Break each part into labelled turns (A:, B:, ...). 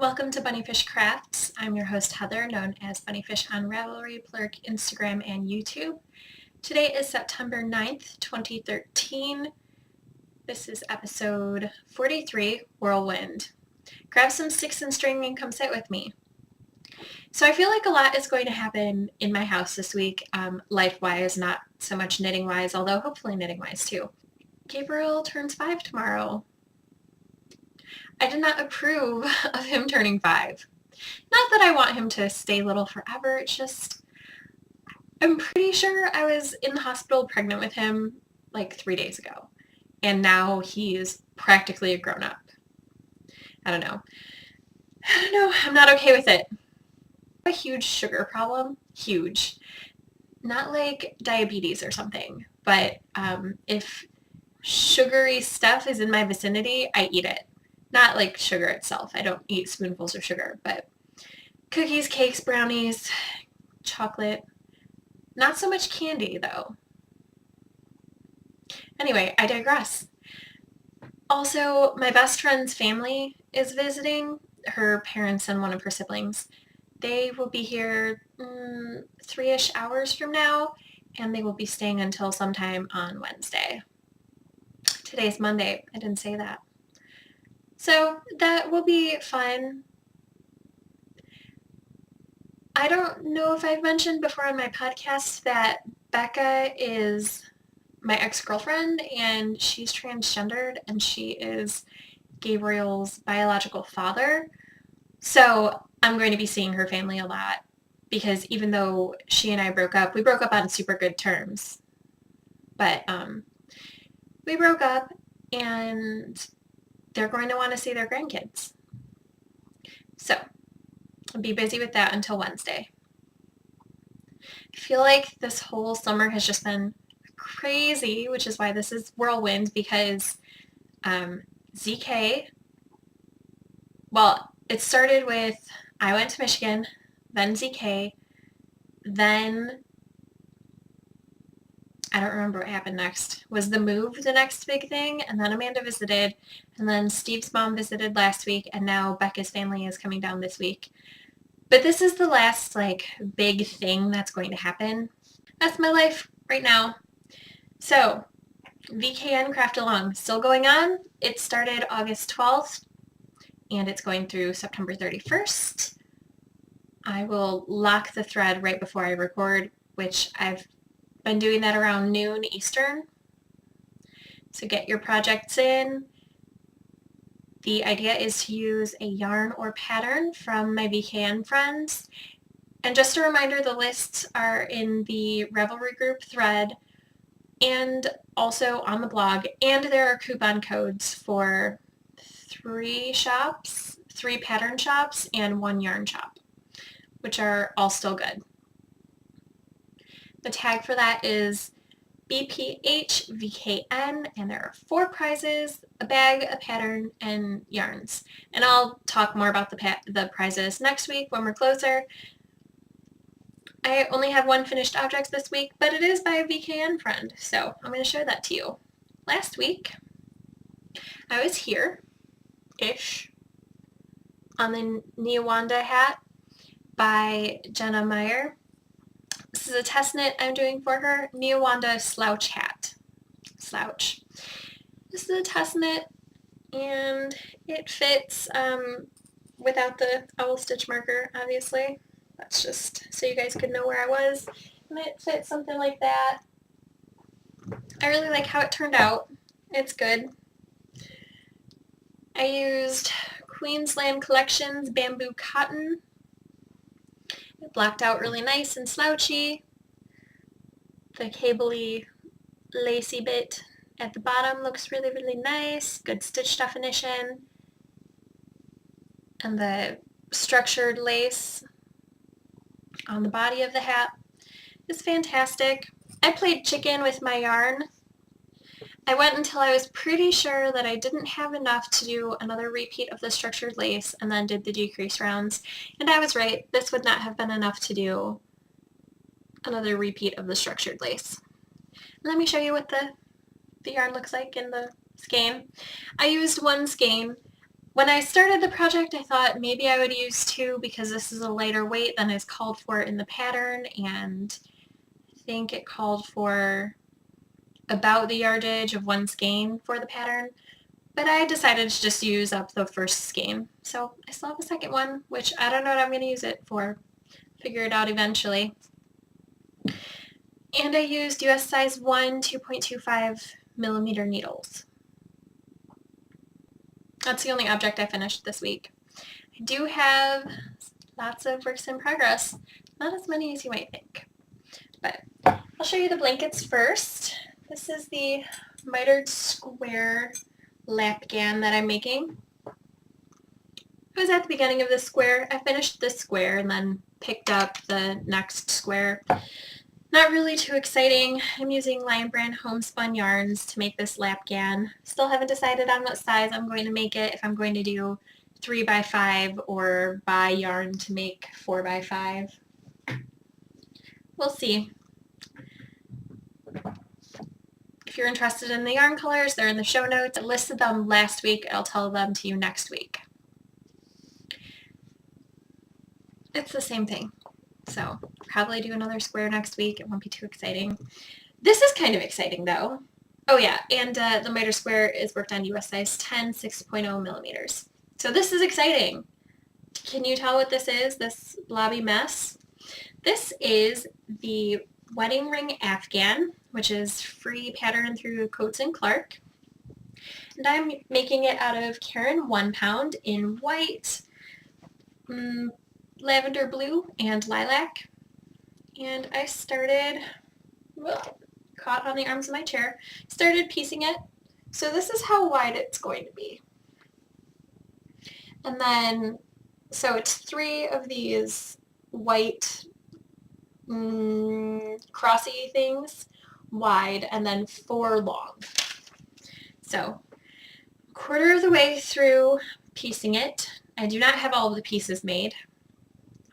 A: Welcome to Bunnyfish Crafts. I'm your host Heather, known as Bunnyfish on Ravelry, Plurk, Instagram, and YouTube. Today is September 9th, 2013. This is episode 43, Whirlwind. Grab some sticks and string and come sit with me. So I feel like a lot is going to happen in my house this week, life-wise, not so much knitting-wise, although hopefully knitting-wise too. Gabriel turns 5 tomorrow. I did not approve of him turning 5. Not that I want him to stay little forever, it's just, I'm pretty sure I was in the hospital pregnant with him like 3 days ago. And now he is practically a grown-up. I don't know. I'm not okay with it. I have a huge sugar problem. Huge. Not like diabetes or something, but if sugary stuff is in my vicinity, I eat it. Not like sugar itself. I don't eat spoonfuls of sugar, but cookies, cakes, brownies, chocolate. Not so much candy, though. Anyway, I digress. Also, my best friend's family is visiting, her parents and one of her siblings. They will be here 3-ish hours from now, and they will be staying until sometime on Wednesday. Today's Monday. I didn't say that. So that will be fun. I don't know if I've mentioned before on my podcast that Becca is my ex-girlfriend and she's transgendered and she is Gabriel's biological father. So I'm going to be seeing her family a lot because even though she and I broke up, we broke up on super good terms. But we broke up and they're going to want to see their grandkids. So I'll be busy with that until Wednesday. I feel like this whole summer has just been crazy, which is why this is Whirlwind, because ZK, well, it started with I went to Michigan, then ZK, then I don't remember what happened next. Was the move the next big thing? And then Amanda visited, and then Steve's mom visited last week, and now Becca's family is coming down this week. But this is the last, big thing that's going to happen. That's my life right now. So, VKN Craft Along, still going on. It started August 12th, and it's going through September 31st. I will lock the thread right before I record, which I've been doing that around noon Eastern. So get your projects in. The idea is to use a yarn or pattern from my VKN friends. And just a reminder, the lists are in the Ravelry group thread and also on the blog. And there are coupon codes for 3 shops, 3 pattern shops, and 1 yarn shop, which are all still good. The tag for that is BPHVKN, and there are 4 prizes, a bag, a pattern, and yarns. And I'll talk more about the prizes next week when we're closer. I only have 1 finished object this week, but it is by a VKN friend, so I'm going to show that to you. Last week, I was here-ish on the Niawanda hat by Jenna Meyer. This is a test knit I'm doing for her, Niawanda slouch hat. Slouch. This is a test knit, and it fits without the owl stitch marker, obviously. That's just so you guys could know where I was. And it fits something like that. I really like how it turned out. It's good. I used Queensland Collections bamboo cotton. It blocked out really nice and slouchy. The cabley lacy bit at the bottom looks really, really nice. Good stitch definition. And the structured lace on the body of the hat is fantastic. I played chicken with my yarn. I went until I was pretty sure that I didn't have enough to do another repeat of the structured lace and then did the decrease rounds. And I was right. This would not have been enough to do another repeat of the structured lace. Let me show you what the yarn looks like in the skein. I used 1 skein. When I started the project, I thought maybe I would use 2 because this is a lighter weight than is called for in the pattern, and I think it called for about the yardage of 1 skein for the pattern, but I decided to just use up the first skein. So I still have a second one, which I don't know what I'm going to use it for. Figure it out eventually. And I used US size 1 2.25 millimeter needles. That's the only object I finished this week. I do have lots of works in progress. Not as many as you might think. But I'll show you the blankets first. This is the mitered square lapgan that I'm making. I was at the beginning of this square. I finished this square and then picked up the next square. Not really too exciting. I'm using Lion Brand homespun yarns to make this lapgan. Still haven't decided on what size I'm going to make it, if I'm going to do 3x5 or buy yarn to make 4x5. We'll see. If you're interested in the yarn colors, they're in the show notes. I listed them last week. I'll tell them to you next week. It's the same thing. So probably do another square next week. It won't be too exciting. This is kind of exciting though. Oh yeah, and the miter square is worked on US size 10, 6.0 millimeters. So this is exciting. Can you tell what this is, this blobby mess? This is the wedding ring afghan, which is free pattern through Coats & Clark. And I'm making it out of Caron 1 pound in white, lavender blue, and lilac. And I started, caught on the arms of my chair, started piecing it. So this is how wide it's going to be. And then, so it's 3 of these white crossy things wide and then 4 long. So, quarter of the way through piecing it. I do not have all of the pieces made,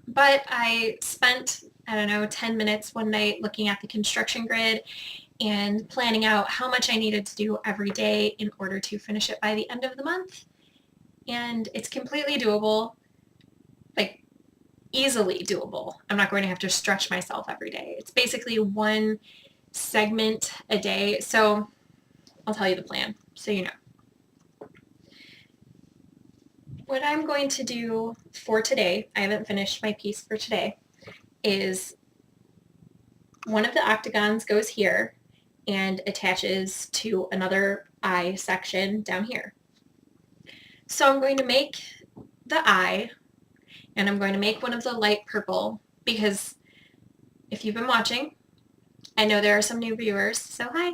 A: but I spent, I don't know, 10 minutes one night looking at the construction grid and planning out how much I needed to do every day in order to finish it by the end of the month. And it's completely doable, like easily doable. I'm not going to have to stretch myself every day. It's basically 1 segment a day. So I'll tell you the plan so you know. What I'm going to do for today, I haven't finished my piece for today, is one of the octagons goes here and attaches to another eye section down here. So I'm going to make the eye, and I'm going to make one of the light purple, because if you've been watching, I know there are some new viewers, so hi.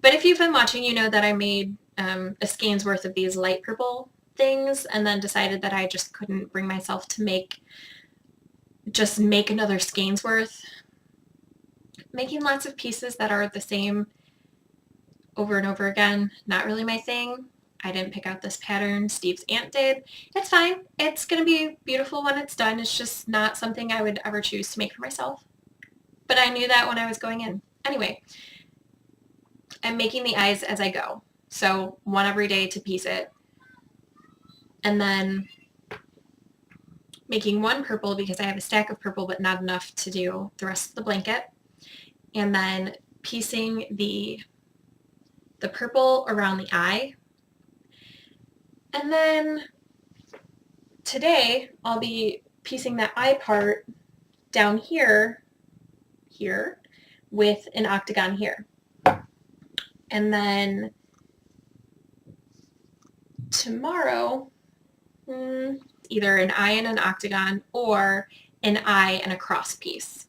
A: But if you've been watching, you know that I made a skein's worth of these light purple things, and then decided that I just couldn't bring myself to make another skein's worth. Making lots of pieces that are the same over and over again, not really my thing. I didn't pick out this pattern. Steve's aunt did. It's fine. It's going to be beautiful when it's done. It's just not something I would ever choose to make for myself. But I knew that when I was going in. Anyway, I'm making the eyes as I go. So 1 every day to piece it. And then making 1 purple because I have a stack of purple but not enough to do the rest of the blanket. And then piecing the purple around the eye. And then today I'll be piecing that eye part down here, with an octagon here. And then tomorrow, either an eye and an octagon or an eye and a cross piece.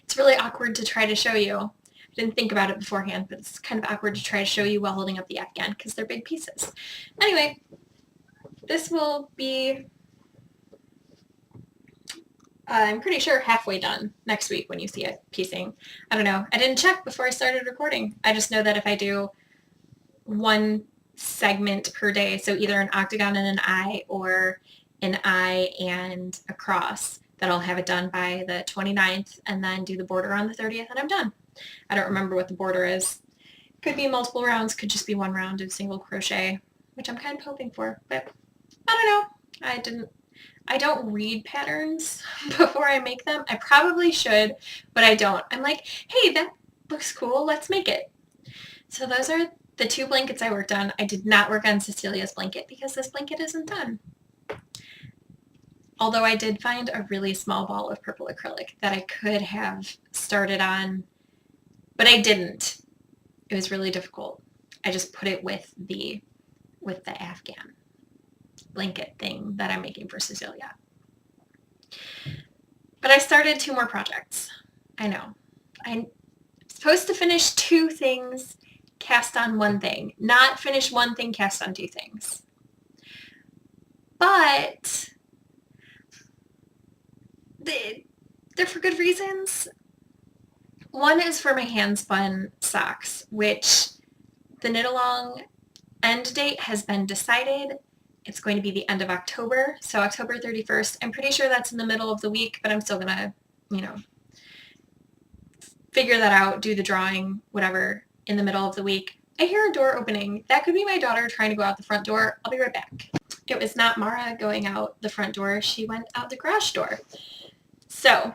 A: It's really awkward to try to show you. I didn't think about it beforehand, but it's kind of awkward to try to show you while holding up the afghan because they're big pieces. Anyway, this will be, I'm pretty sure, halfway done next week when you see it piecing. I don't know. I didn't check before I started recording. I just know that if I do 1 segment per day, so either an octagon and an eye or an eye and a cross, that I'll have it done by the 29th and then do the border on the 30th and I'm done. I don't remember what the border is. Could be multiple rounds, could just be 1 round of single crochet. which I'm kind of hoping for, but I don't know. I don't read patterns before I make them. I probably should, but I don't. I'm like, hey, that looks cool. Let's make it. So those are the 2 blankets I worked on. I did not work on Cecilia's blanket because this blanket isn't done. Although I did find a really small ball of purple acrylic that I could have started on, but I didn't. It was really difficult. I just put it with the Afghan blanket thing that I'm making for Cecilia. But I started 2 more projects. I know. I'm supposed to finish 2 things, cast on 1 thing. Not finish 1 thing, cast on 2 things. But they're for good reasons. One is for my hand-spun socks, which the knit-along end date has been decided. It's going to be the end of October, so October 31st. I'm pretty sure that's in the middle of the week, but I'm still going to, figure that out, do the drawing, whatever, in the middle of the week. I hear a door opening. That could be my daughter trying to go out the front door. I'll be right back. It was not Mara going out the front door. She went out the garage door. So,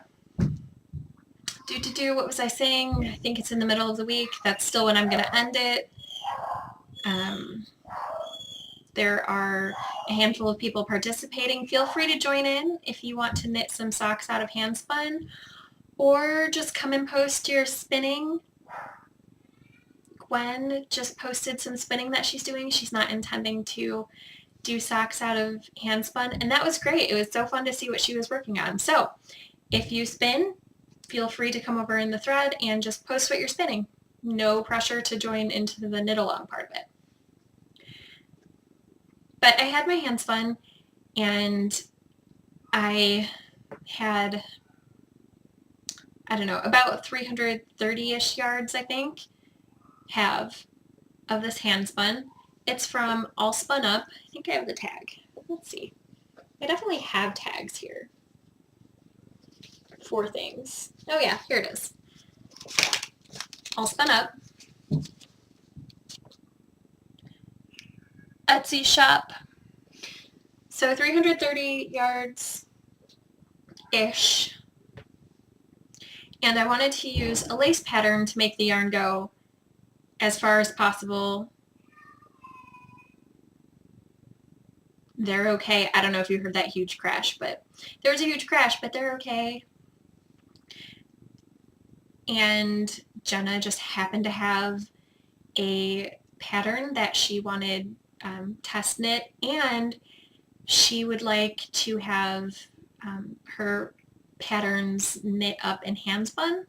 A: what was I saying? I think it's in the middle of the week. That's still when I'm going to end it. There are a handful of people participating. Feel free to join in if you want to knit some socks out of handspun, or just come and post your spinning. Gwen just posted some spinning that she's doing. She's not intending to do socks out of handspun, and that was great. It was so fun to see what she was working on. So if you spin, feel free to come over in the thread and just post what you're spinning. No pressure to join into the knit-along part of it. But I had my handspun, and I had, I don't know, about 330-ish yards, I think, of this handspun. It's from All Spun Up. I think I have the tag. Let's see. I definitely have tags here for things. Oh yeah, here it is. All Spun Up. Etsy shop. So 330 yards-ish. And I wanted to use a lace pattern to make the yarn go as far as possible. They're okay. I don't know if you heard that huge crash, but there was a huge crash, but they're okay. And Jenna just happened to have a pattern that she wanted test knit, and she would like to have her patterns knit up and handspun.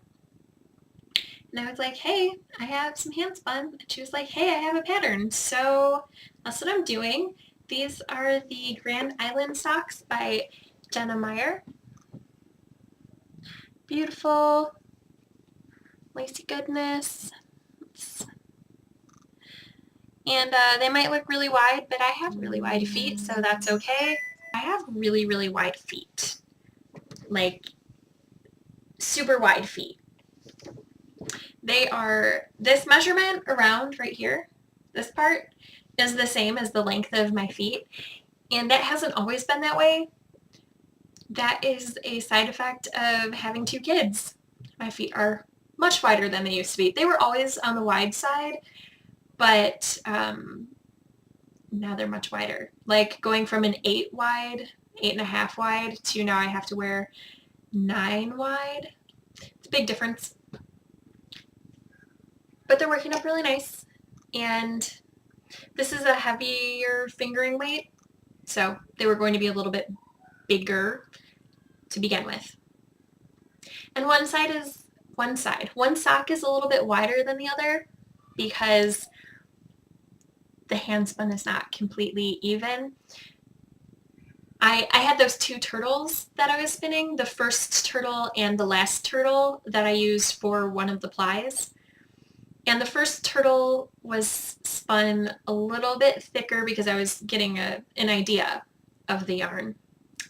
A: And I was like, hey, I have some handspun. And she was like, hey, I have a pattern. So that's what I'm doing. These are the Grand Island socks by Jenna Meyer. Beautiful, lacy goodness. And they might look really wide, but I have really wide feet, so that's okay. I have really, really wide feet. Like, super wide feet. They are, this measurement around right here, this part, is the same as the length of my feet. And that hasn't always been that way. That is a side effect of having 2 kids. My feet are much wider than they used to be. They were always on the wide side, but now they're much wider. Like going from an 8 wide, 8.5 wide, to now I have to wear 9 wide. It's a big difference. But they're working up really nice. And this is a heavier fingering weight, so they were going to be a little bit bigger to begin with. And one sock is a little bit wider than the other because the handspun is not completely even. I had those 2 turtles that I was spinning, the first turtle and the last turtle that I used for one of the plies. And the first turtle was spun a little bit thicker because I was getting an idea of the yarn.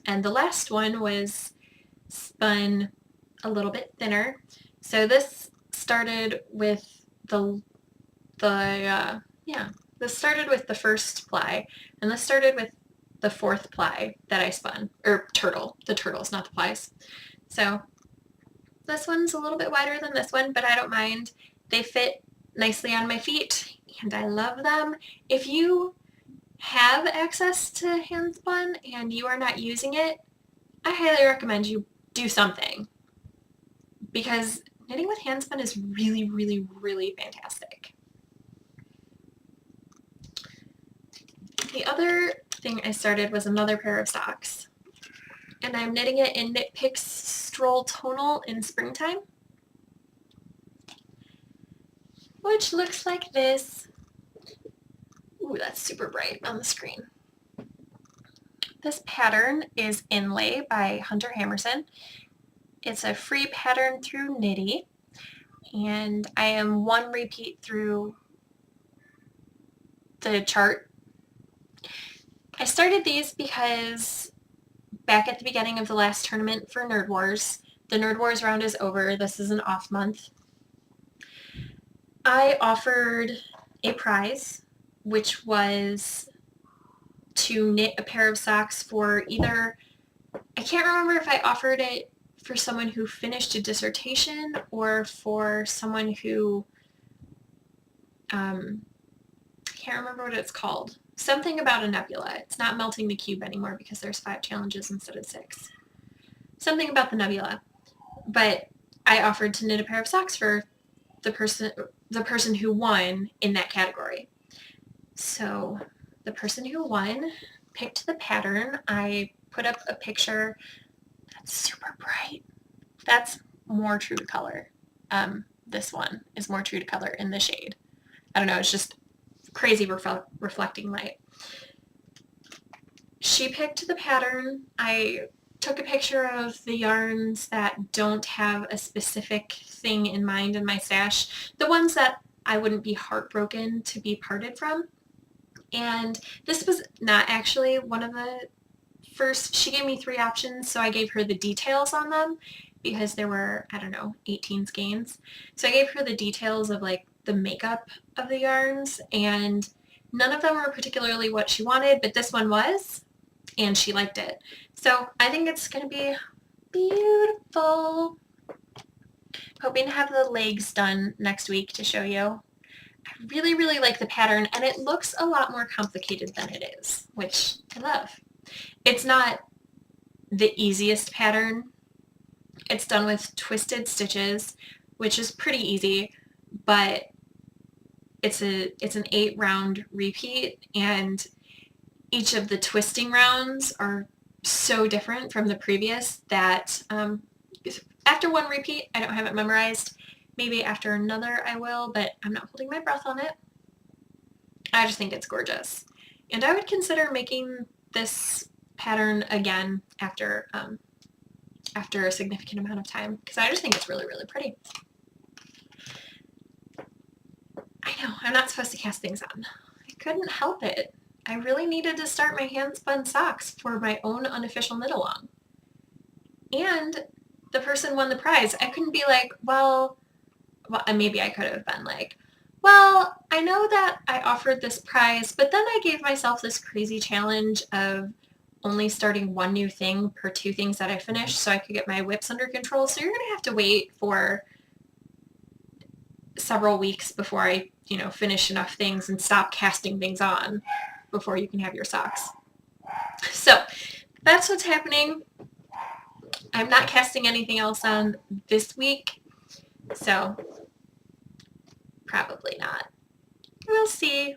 A: And the last one was spun a little bit thinner. So this started with the this started with the first ply, and this started with the fourth ply that I spun, or turtle, the turtles, not the plies. So this one's a little bit wider than this one, but I don't mind. They fit nicely on my feet, and I love them. If you have access to hand spun and you are not using it, I highly recommend you do something, because knitting with hand spun is really, really, really fantastic. The other thing I started was another pair of socks, and I'm knitting it in Knit Picks Stroll Tonal in Springtime, which looks like this. Ooh, that's super bright on the screen. This pattern is Inlay by Hunter Hammerson. It's a free pattern through Knitty, and I am one repeat through the chart. I started these because back at the beginning of the last tournament for Nerd Wars, the Nerd Wars round is over. This is an off month. I offered a prize, which was to knit a pair of socks for either, I can't remember if I offered it for someone who finished a dissertation or for someone who, I can't remember what it's called. Something about a nebula. It's not melting the cube anymore because there's 5 challenges instead of 6. Something about the nebula. But I offered to knit a pair of socks for the person who won in that category. So the person who won picked the pattern. I put up a picture. That's super bright. That's more true to color. This one is more true to color in the shade. I don't know, it's just crazy reflecting light. She picked the pattern. I took a picture of the yarns that don't have a specific thing in mind in my stash, the ones that I wouldn't be heartbroken to be parted from. And this was not actually one of the first. She gave me 3 options, so I gave her the details on them because there were, I don't know, 18 skeins. So I gave her the details of like the makeup of the yarns, and none of them were particularly what she wanted, but this one was, and she liked it. So I think it's going to be beautiful. Hoping to have the legs done next week to show you. I really, really like the pattern, and it looks a lot more complicated than it is, which I love. It's not the easiest pattern. It's done with twisted stitches, which is pretty easy, but it's an 8-round repeat, and each of the twisting rounds are so different from the previous that after one repeat, I don't have it memorized. Maybe after another I will, but I'm not holding my breath on it. I just think it's gorgeous. And I would consider making this pattern again after a significant amount of time, because I just think it's really, really pretty. I know, I'm not supposed to cast things on. I couldn't help it. I really needed to start my hand-spun socks for my own unofficial knit-along. And the person won the prize. I couldn't be like, well, maybe I could have been like, well, I know that I offered this prize, but then I gave myself this crazy challenge of only starting 1 new thing per 2 things that I finished so I could get my whips under control. So you're going to have to wait for several weeks before I, finish enough things and stop casting things on before you can have your socks. So that's what's happening. I'm not casting anything else on this week, so probably not. We'll see.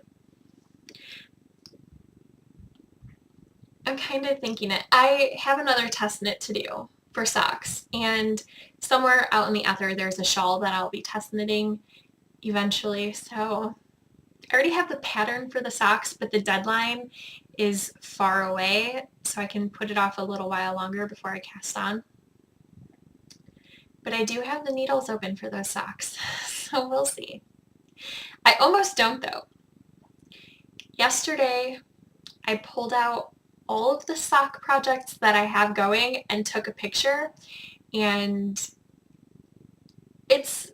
A: I'm kind of thinking it. I have another test knit to do for socks, and somewhere out in the ether there's a shawl that I'll be test knitting eventually. So I already have the pattern for the socks, but the deadline is far away, so I can put it off a little while longer before I cast on. But I do have the needles open for those socks, so we'll see. I almost don't, though. Yesterday, I pulled out all of the sock projects that I have going and took a picture, and it's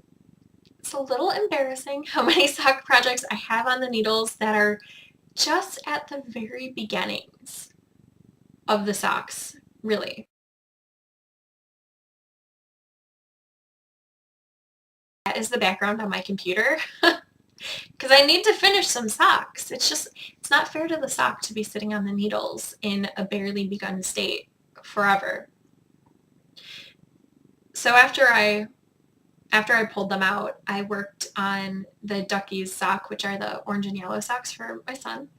A: It's a little embarrassing how many sock projects I have on the needles that are just at the very beginnings of the socks, really. That is the background on my computer because I need to finish some socks. It's not fair to the sock to be sitting on the needles in a barely begun state forever. So after I pulled them out, I worked on the Duckies sock, which are the orange and yellow socks for my son.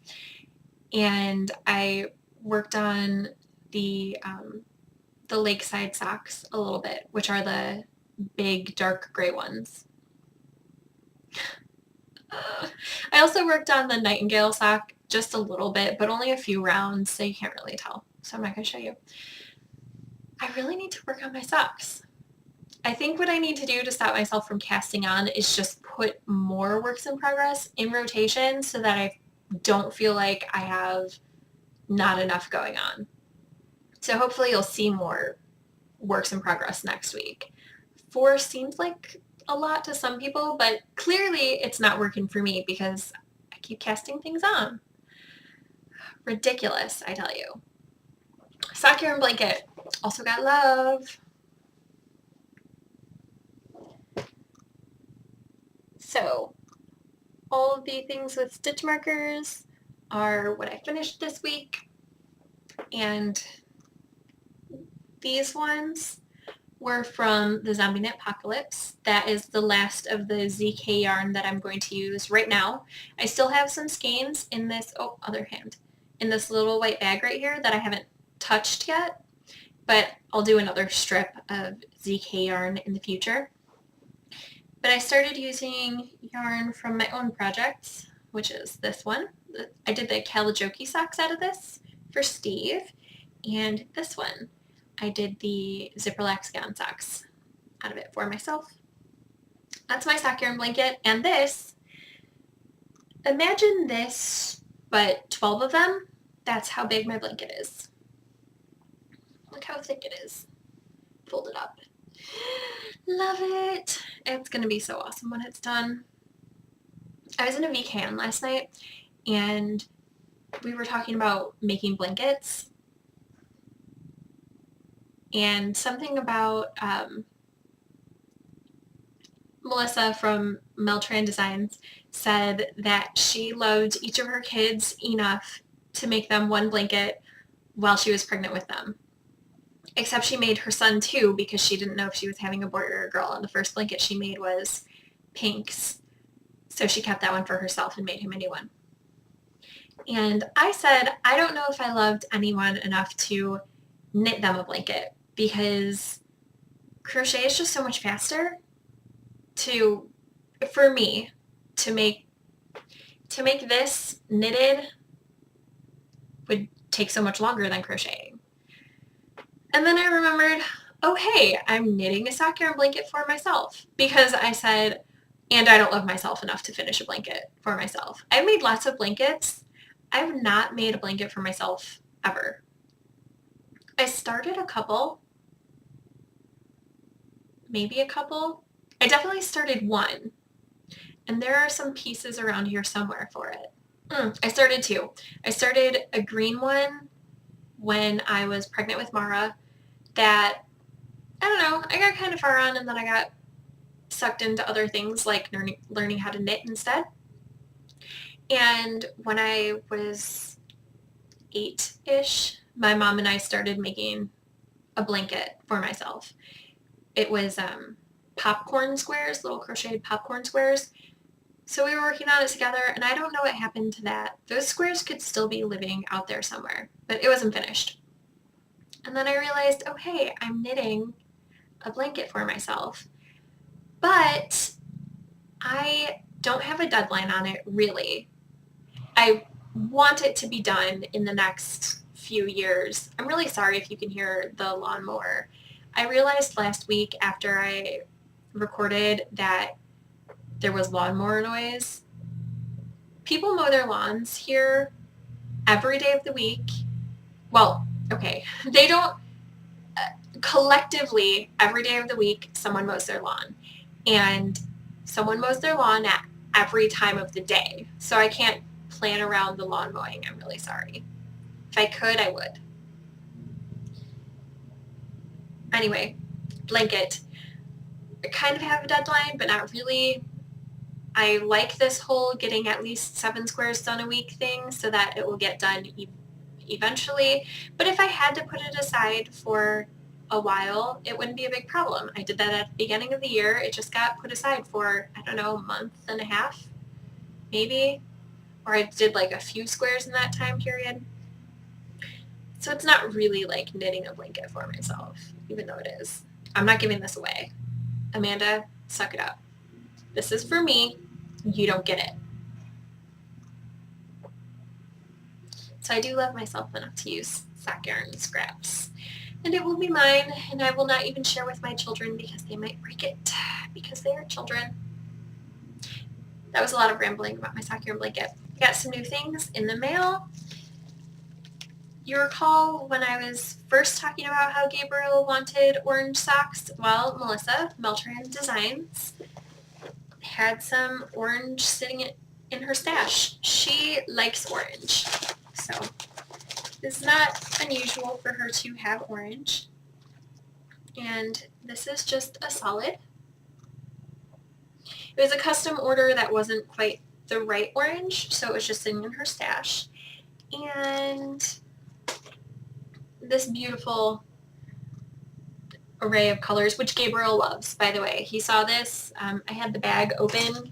A: And I worked on the Lakeside socks a little bit, which are the big dark gray ones. I also worked on the Nightingale sock just a little bit, but only a few rounds, so you can't really tell. So I'm not going to show you. I really need to work on my socks. I think what I need to do to stop myself from casting on is just put more works in progress in rotation so that I don't feel like I have not enough going on. So hopefully you'll see more works in progress next week. 4 seems like a lot to some people, but clearly it's not working for me because I keep casting things on. Ridiculous, I tell you. Sock yarn blanket. Also got love. So all of the things with stitch markers are what I finished this week. And these ones were from the Zombie Knit Apocalypse. That is the last of the ZK yarn that I'm going to use right now. I still have some skeins in this, in this little white bag right here that I haven't touched yet, but I'll do another strip of ZK yarn in the future. But I started using yarn from my own projects, which is this one. I did the Calijoki socks out of this for Steve, and this one. I did the Zipperlax gown socks out of it for myself. That's my sock yarn blanket, and this, imagine this, but 12 of them. That's how big my blanket is. Look how thick it is. Fold it up. Love it. It's going to be so awesome when it's done. I was in a VCAN last night, and we were talking about making blankets. And something about Melissa from Meltran Designs said that she loved each of her kids enough to make them one blanket while she was pregnant with them. Except she made her son 2 because she didn't know if she was having a boy or a girl, and the first blanket she made was Pink's. So she kept that one for herself and made him a new one. And I said, I don't know if I loved anyone enough to knit them a blanket, because crochet is just so much faster for me to make this knitted would take so much longer than crocheting. And then I remembered, oh hey, I'm knitting a sock yarn blanket for myself, because I said, and I don't love myself enough to finish a blanket for myself. I've made lots of blankets. I've not made a blanket for myself ever. I started a couple, maybe a couple. I definitely started one, and there are some pieces around here somewhere for it. I started 2. I started a green one when I was pregnant with Mara that, I don't know, I got kind of far on, and then I got sucked into other things like learning how to knit instead. And when I was 8-ish, my mom and I started making a blanket for myself. It was popcorn squares, little crocheted popcorn squares. So we were working on it together, and I don't know what happened to that. Those squares could still be living out there somewhere, but it wasn't finished. And then I realized, oh hey, I'm knitting a blanket for myself. But I don't have a deadline on it, really. I want it to be done in the next few years. I'm really sorry if you can hear the lawnmower. I realized last week after I recorded that there was lawnmower noise. People mow their lawns here every day of the week. Well, okay, they don't, collectively, every day of the week, someone mows their lawn. And Someone mows their lawn at every time of the day, so I can't plan around the lawn mowing. I'm really sorry. If I could, I would. Anyway, blanket. I kind of have a deadline, but not really. I like this whole getting at least 7 squares done a week thing so that it will get done eventually. But if I had to put it aside for a while, it wouldn't be a big problem. I did that at the beginning of the year. It just got put aside for, I don't know, a month and a half, maybe. Or I did like a few squares in that time period. So it's not really like knitting a blanket for myself, even though it is. I'm not giving this away. Amanda, suck it up. This is for me. You don't get it. So I do love myself enough to use sock yarn scraps. And it will be mine, and I will not even share with my children because they might break it because they are children. That was a lot of rambling about my sock yarn blanket. I got some new things in the mail. You recall when I was first talking about how Gabriel wanted orange socks? Well, Melissa, Meltran Designs, had some orange sitting in her stash. She likes orange, so it's not unusual for her to have orange. And this is just a solid. It was a custom order that wasn't quite the right orange, so it was just sitting in her stash. And this beautiful array of colors, which Gabriel loves, by the way. He saw this. I had the bag open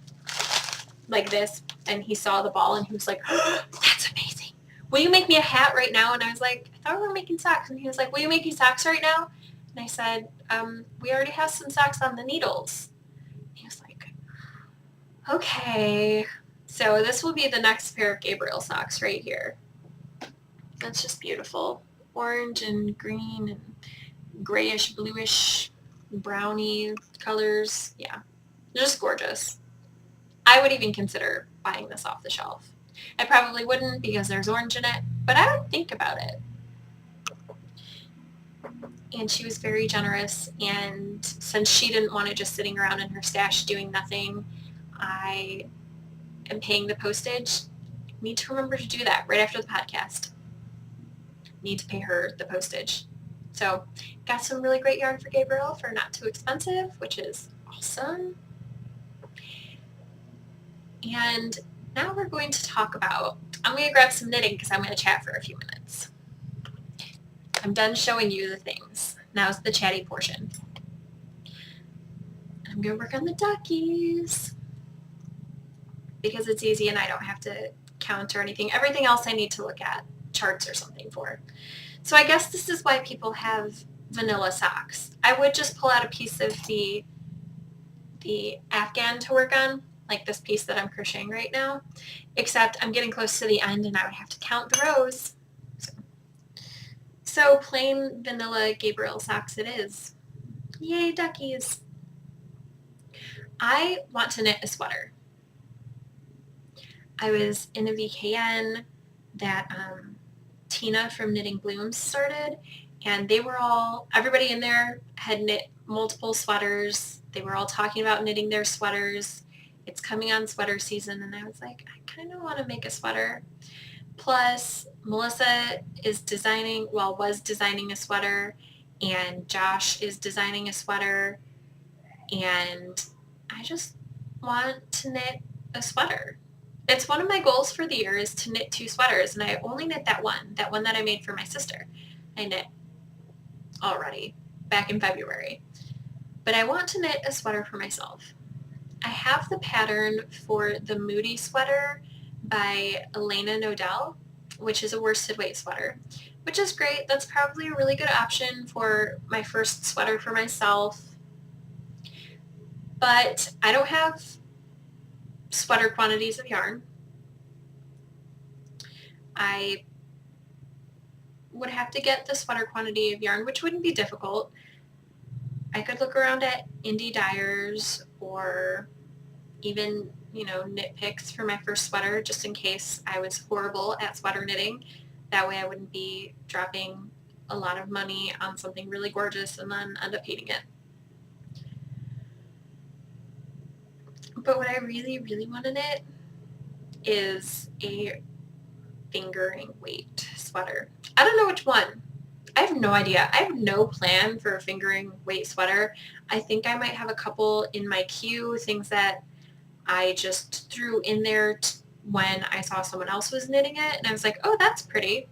A: like this, and he saw the ball, and he was like, oh, that's amazing. Will you make me a hat right now? And I was like, I thought we were making socks. And he was like, will you make me socks right now? And I said, we already have some socks on the needles. He was like, okay. So this will be the next pair of Gabriel socks right here. That's just beautiful. Orange and green and grayish, bluish, browny colors. Yeah, they're just gorgeous. I would even consider buying this off the shelf. I probably wouldn't because there's orange in it, but I would think about it. And she was very generous, and since she didn't want it just sitting around in her stash doing nothing, I am paying the postage. Need to remember to do that right after the podcast. Need to pay her the postage. So got some really great yarn for Gabriel for not too expensive, which is awesome. And now we're going to talk about, I'm going to grab some knitting because I'm going to chat for a few minutes. I'm done showing you the things. Now's the chatty portion. I'm going to work on the duckies because it's easy and I don't have to count or anything. Everything else I need to look at charts or something for. So I guess this is why people have vanilla socks. I would just pull out a piece of the Afghan to work on, like this piece that I'm crocheting right now, except I'm getting close to the end and I would have to count the rows. So plain vanilla Gabriel socks it is. Yay, duckies. I want to knit a sweater. I was in a VKN that Tina from Knitting Blooms started, and they were all, everybody in there had knit multiple sweaters. They were all talking about knitting their sweaters. It's coming on sweater season, and I was like, I kind of want to make a sweater. Plus, Melissa is designing, well, was designing a sweater, and Josh is designing a sweater, and I just want to knit a sweater. It's one of my goals for the year is to knit 2 sweaters, and I only knit that one that I made for my sister. I knit already back in February. But I want to knit a sweater for myself. I have the pattern for the Moody sweater by Elena Nodell, which is a worsted weight sweater, which is great. That's probably a really good option for my first sweater for myself. But I don't have sweater quantities of yarn. I would have to get the sweater quantity of yarn, which wouldn't be difficult. I could look around at indie dyers or even, knit picks for my first sweater just in case I was horrible at sweater knitting. That way I wouldn't be dropping a lot of money on something really gorgeous and then end up hating it. But what I really, really want to knit is a fingering weight sweater. I don't know which one. I have no idea. I have no plan for a fingering weight sweater. I think I might have a couple in my queue, things that I just threw in there when I saw someone else was knitting it, and I was like, oh, that's pretty.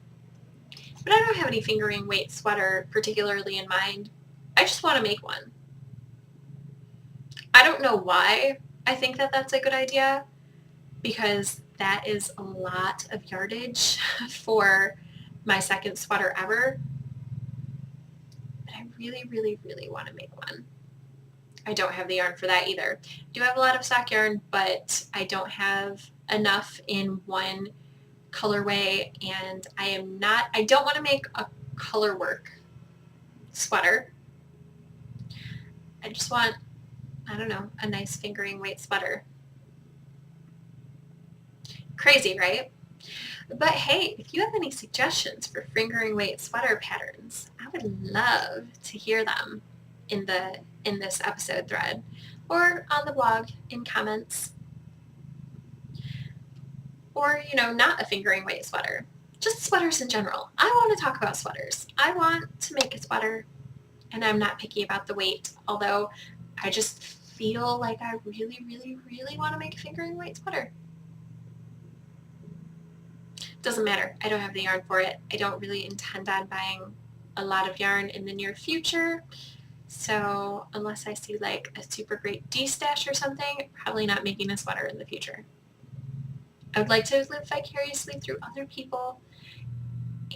A: But I don't have any fingering weight sweater particularly in mind. I just want to make one. I don't know why I think that that's a good idea, because that is a lot of yardage for my second sweater ever. But I really, really, really want to make one. I don't have the yarn for that either. I do have a lot of stock yarn, but I don't have enough in one colorway, and I don't want to make a color work sweater. I just want, I don't know, a nice fingering weight sweater. Crazy, right? But hey, if you have any suggestions for fingering weight sweater patterns, I would love to hear them in this episode thread or on the blog in comments. Or, not a fingering weight sweater. Just sweaters in general. I want to talk about sweaters. I want to make a sweater, and I'm not picky about the weight, although I just feel like I really, really, really want to make a fingering weight sweater. Doesn't matter. I don't have the yarn for it. I don't really intend on buying a lot of yarn in the near future. So unless I see like a super great de-stash or something, probably not making a sweater in the future. I would like to live vicariously through other people,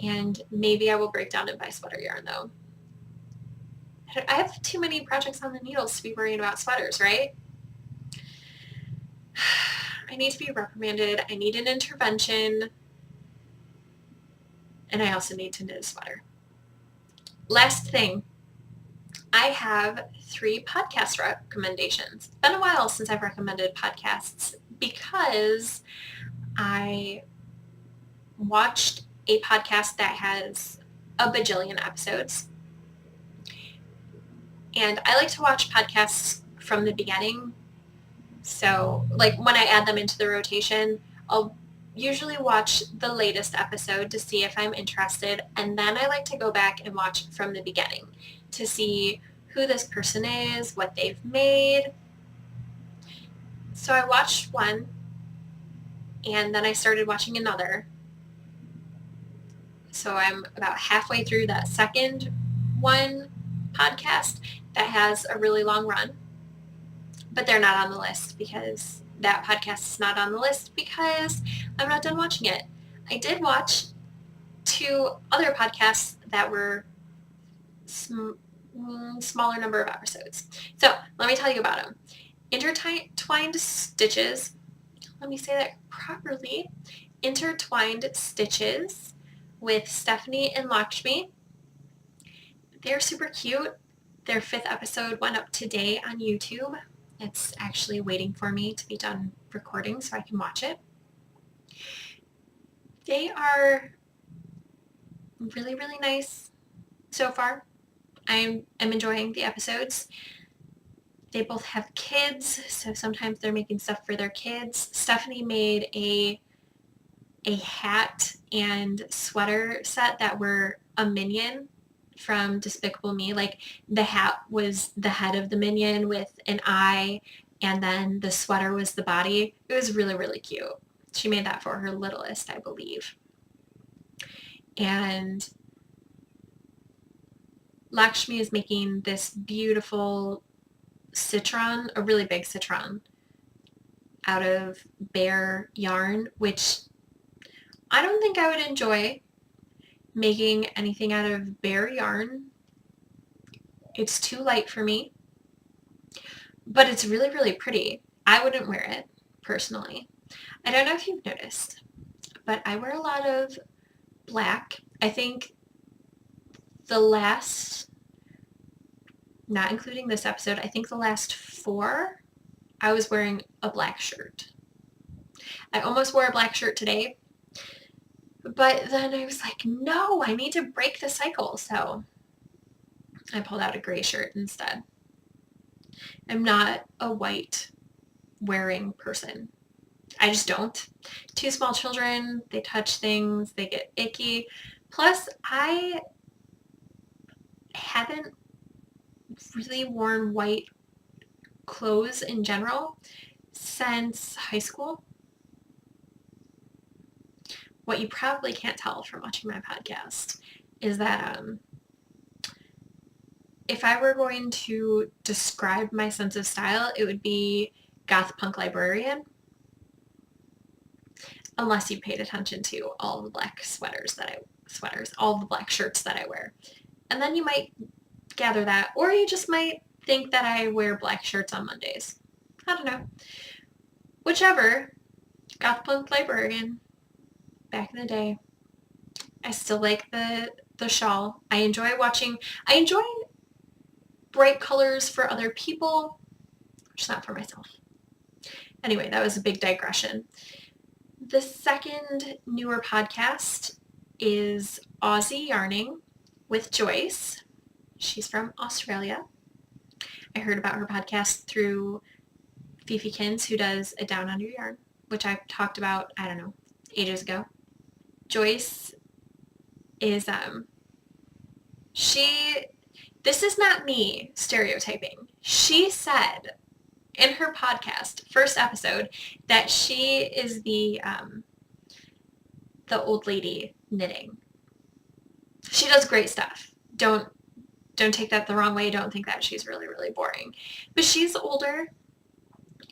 A: and maybe I will break down and buy sweater yarn though. I have too many projects on the needles to be worrying about sweaters, right? I need to be reprimanded. I need an intervention. And I also need to knit a sweater. Last thing, I have 3 podcast recommendations. It's been a while since I've recommended podcasts because I watched a podcast that has a bajillion episodes. And I like to watch podcasts from the beginning. So, like, when I add them into the rotation, I'll usually watch the latest episode to see if I'm interested, and then I like to go back and watch from the beginning to see who this person is, what they've made. So I watched one, and then I started watching another. So I'm about halfway through that second one podcast that has a really long run, but they're not on the list because that podcast is not on the list because I'm not done watching it. I did watch 2 other podcasts that were smaller number of episodes. So let me tell you about them. Intertwined Stitches. Let me say that properly. Intertwined Stitches with Stephanie and Lakshmi. They're super cute. Their 5th episode went up today on YouTube. It's actually waiting for me to be done recording so I can watch it. They are really, really nice so far. I'm enjoying the episodes. They both have kids, so sometimes they're making stuff for their kids. Stephanie made a hat and sweater set that were a minion from Despicable Me. Like, the hat was the head of the minion with an eye, and then the sweater was the body. It was really, really cute. She made that for her littlest, I believe. And Lakshmi is making this beautiful citron, a really big citron, out of bear yarn, which I don't think I would enjoy making anything out of bear yarn. It's too light for me, but it's really, really pretty. I wouldn't wear it, personally. I don't know if you've noticed, but I wear a lot of black. I think the last, not including this episode, I think the last 4, I was wearing a black shirt. I almost wore a black shirt today, but then I was like, no, I need to break the cycle, so I pulled out a gray shirt instead. I'm not a white wearing person. I just don't. 2 small children, they touch things, they get icky. Plus, I haven't really worn white clothes in general since high school. What you probably can't tell from watching my podcast is that if I were going to describe my sense of style, it would be goth punk librarian. Unless you paid attention to all the black all the black shirts that I wear. And then you might gather that, or you just might think that I wear black shirts on Mondays. I don't know. Whichever, goth punk librarian, back in the day. I still like the shawl. I enjoy bright colors for other people, just not for myself. Anyway, that was a big digression. The second newer podcast is Aussie Yarning with Joyce. She's from Australia. I heard about her podcast through Fifi Kins, who does a Down Under Yarn, which I've talked about, I don't know, ages ago. Joyce is, this is not me stereotyping. She said in her podcast, first episode, that she is the old lady knitting. She does great stuff. Don't take that the wrong way. Don't think that she's really, really boring. But she's older,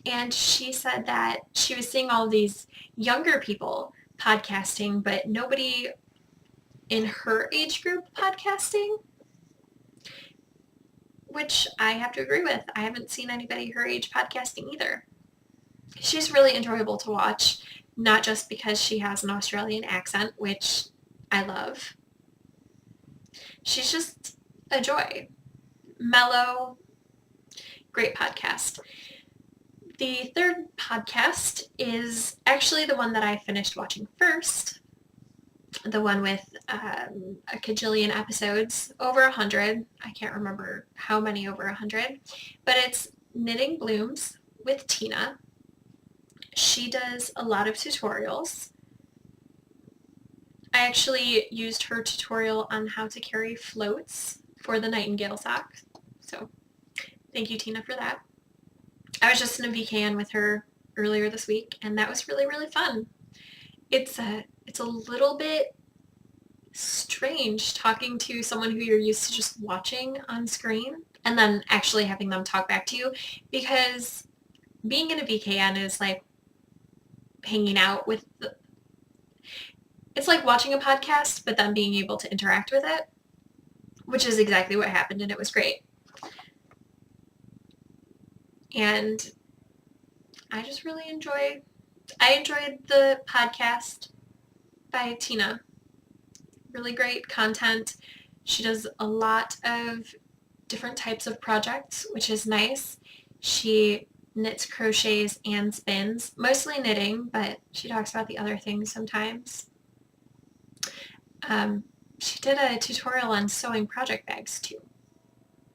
A: and she said that she was seeing all these younger people podcasting, but nobody in her age group podcasting, which I have to agree with. I haven't seen anybody her age podcasting either. She's really enjoyable to watch, not just because she has an Australian accent, which I love. She's just a joy. Mellow, great podcast. The third podcast is actually the one that I finished watching first. The one with a cajillion episodes, over 100. I can't remember how many over 100. But it's Knitting Blooms with Tina. She does a lot of tutorials. I actually used her tutorial on how to carry floats for the Nightingale sock. So thank you, Tina, for that. I was just in a VKN with her earlier this week, and that was really, really fun. It's a little bit strange talking to someone who you're used to just watching on screen and then actually having them talk back to you, because being in a VKN is like hanging out with it's like watching a podcast but then being able to interact with it, which is exactly what happened, and it was great. And I just really enjoyed the podcast by Tina. Really great content. She does a lot of different types of projects, which is nice. She knits, crochets, and spins. Mostly knitting, but she talks about the other things sometimes. She did a tutorial on sewing project bags too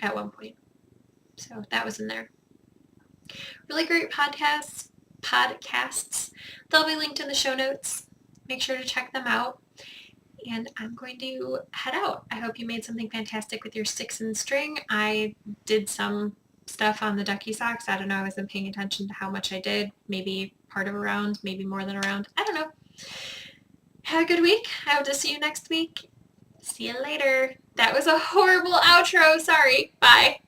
A: at one point. So that was in there. Really great podcasts. They'll be linked in the show notes. Make sure to check them out. And I'm going to head out. I hope you made something fantastic with your sticks and string. I did some stuff on the ducky socks. I don't know. I wasn't paying attention to how much I did. Maybe part of a round, maybe more than a round. I don't know. Have a good week. I hope to see you next week. See you later. That was a horrible outro. Sorry. Bye.